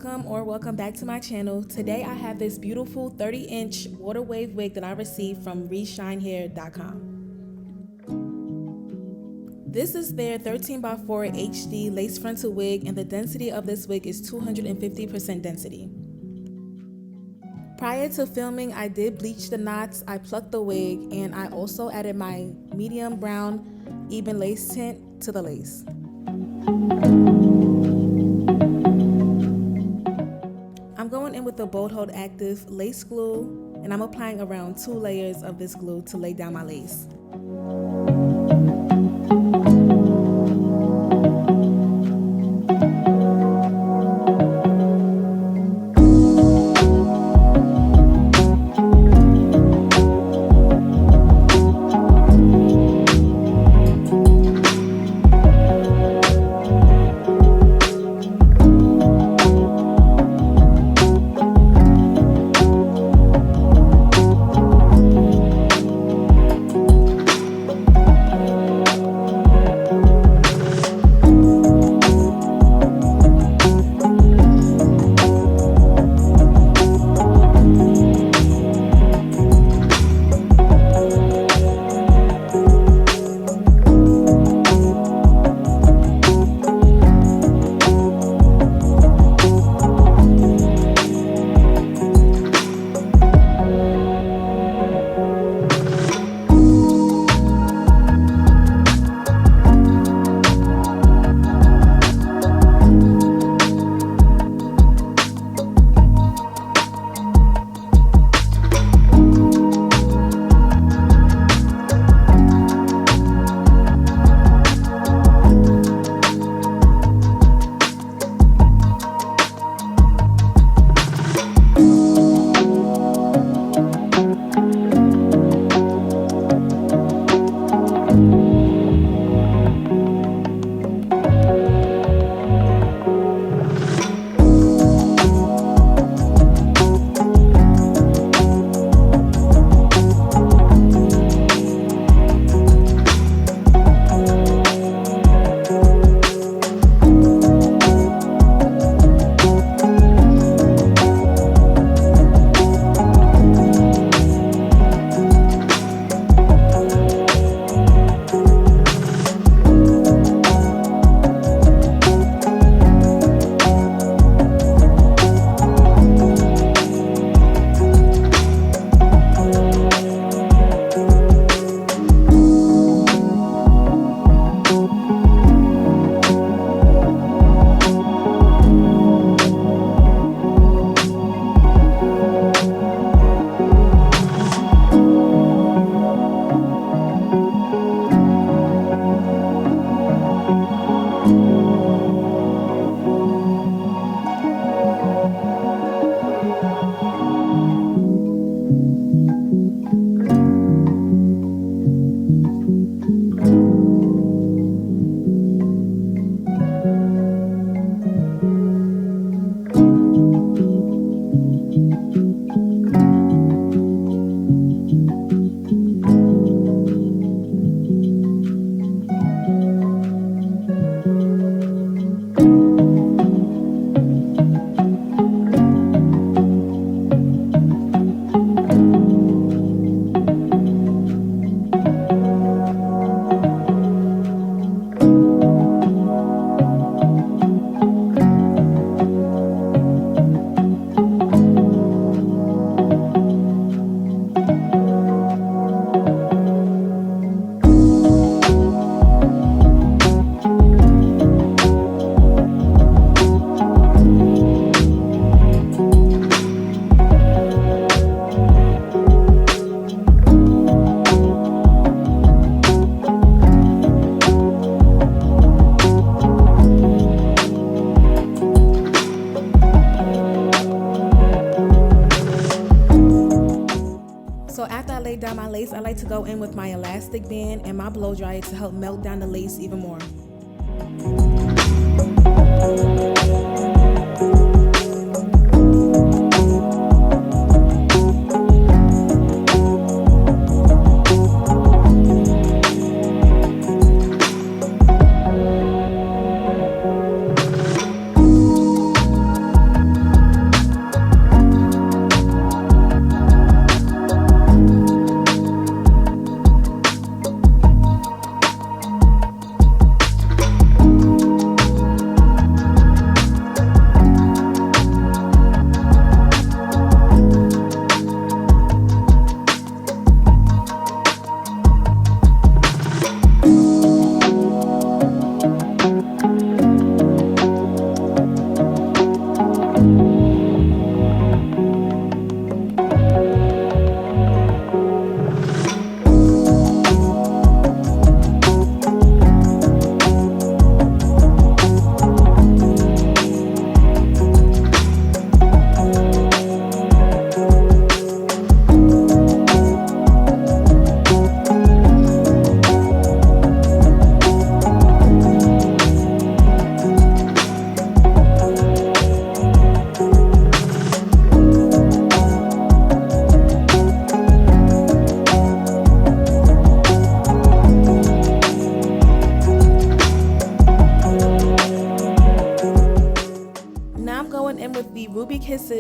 welcome back to my channel. Today I have this beautiful 30-inch water wave wig that I received from ReshineHair.com. This is their 13x4 HD lace frontal wig, and the density of this wig is 250% density. Prior to filming, I did bleach the knots, I plucked the wig, and I also added my medium brown even lace tint to the lace. I'm going in with the Bold Hold Active lace glue, and I'm applying around 2 layers of this glue to lay down my lace. So after I laid down my lace, I like to go in with my elastic band and my blow dryer to help melt down the lace even more.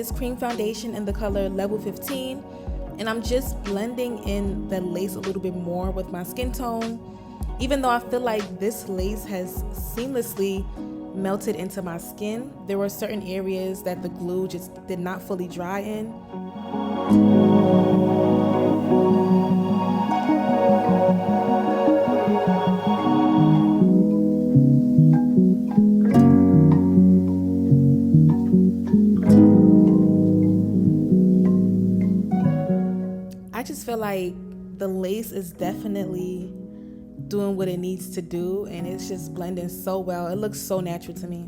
this cream foundation in the color Level 15, and I'm just blending in the lace a little bit more with my skin tone, even though I feel like this lace has seamlessly melted into my skin. There were certain areas that the glue just did not fully dry in. I just feel like the lace is definitely doing what it needs to do, and it's just blending so well. It looks so natural to me.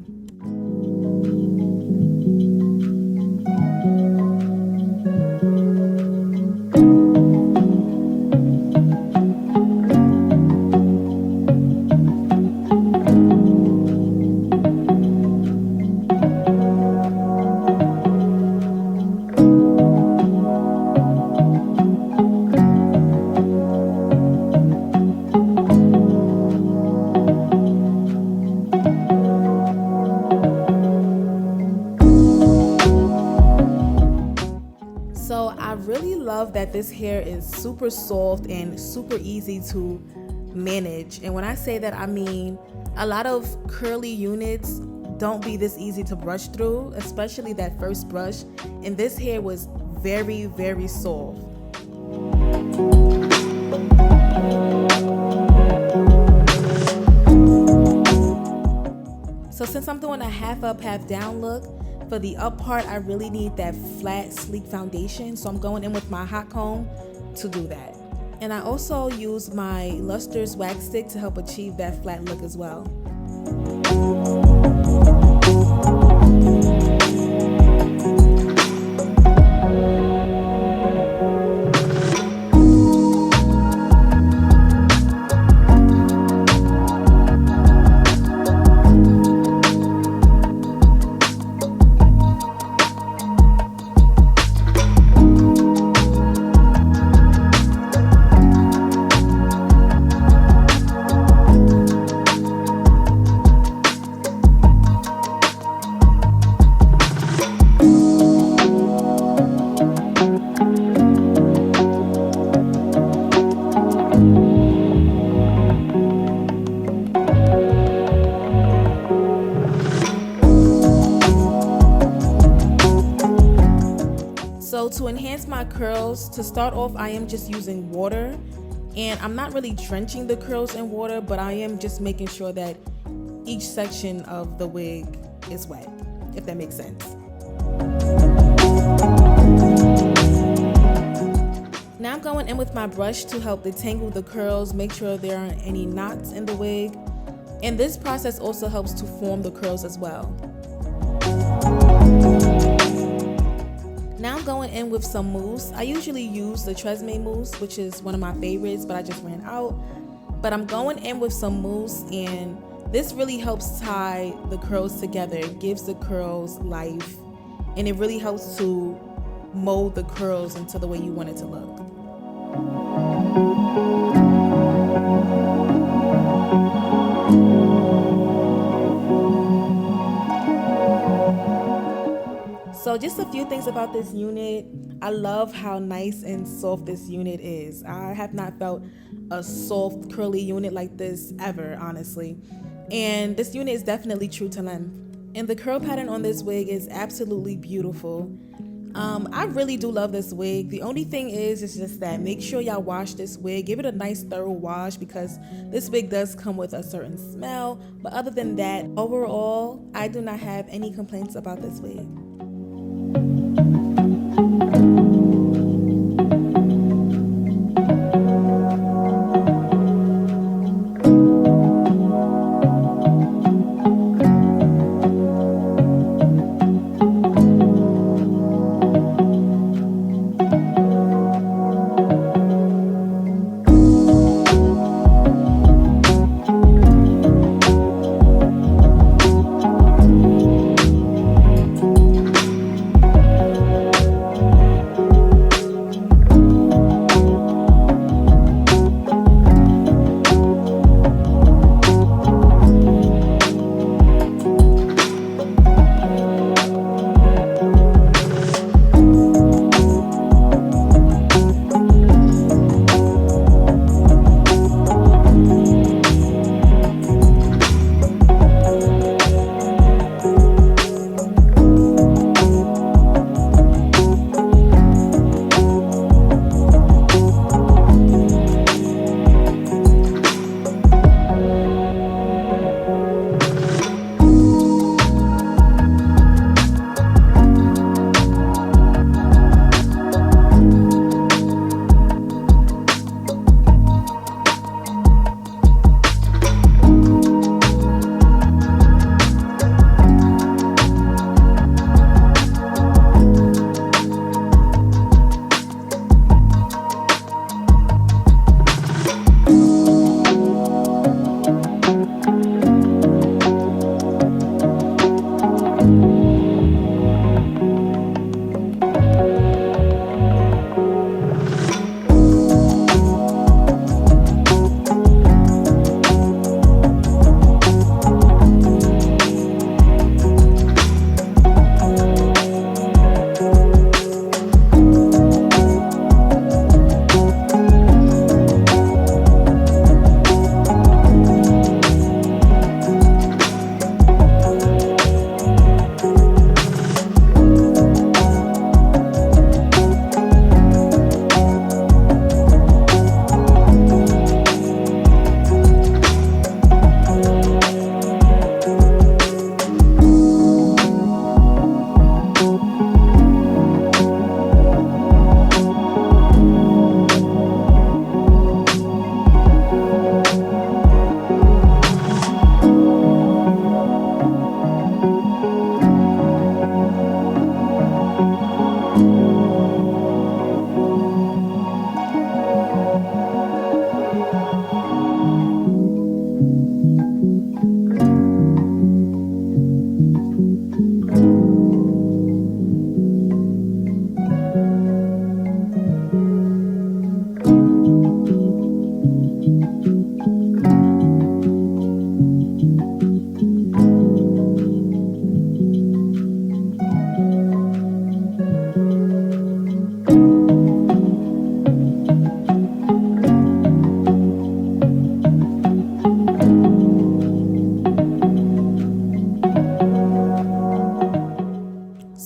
So I really love that this hair is super soft and super easy to manage. And when I say that, I mean a lot of curly units don't be this easy to brush through, especially that first brush. And this hair was very, very soft. So since I'm doing a half up, half down look, for the up part, I really need that flat, sleek foundation. So I'm going in with my hot comb to do that. And I also use my Luster's wax stick to help achieve that flat look as well. So to enhance my curls, to start off, I am just using water, and I'm not really drenching the curls in water, but I am just making sure that each section of the wig is wet, if that makes sense. Now I'm going in with my brush to help detangle the curls, make sure there aren't any knots in the wig, and this process also helps to form the curls as well. Now I'm going in with some mousse. I usually use the 𝐋𝐚𝐿 mousse, which is one of my favorites, but I just ran out. But I'm going in with some mousse, and this really helps tie the curls together. It gives the curls life, and it really helps to mold the curls into the way you want it to look. So just a few things about this unit. I love how nice and soft this unit is. I have not felt a soft curly unit like this ever, honestly. And this unit is definitely true to length. And the curl pattern on this wig is absolutely beautiful. I really do love this wig. The only thing is just that make sure y'all wash this wig. Give it a nice thorough wash, because this wig does come with a certain smell. But other than that, overall, I do not have any complaints about this wig.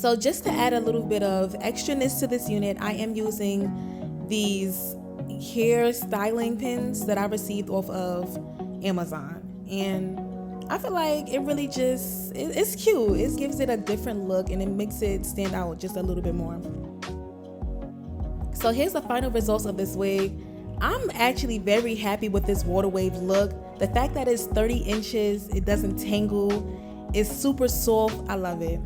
So just to add a little bit of extraness to this unit, I am using these hair styling pins that I received off of Amazon, and I feel like it really just, it's cute. It gives it a different look and it makes it stand out just a little bit more. So here's the final results of this wig. I'm actually very happy with this water wave look. The fact that it's 30 inches, it doesn't tangle, it's super soft, I love it.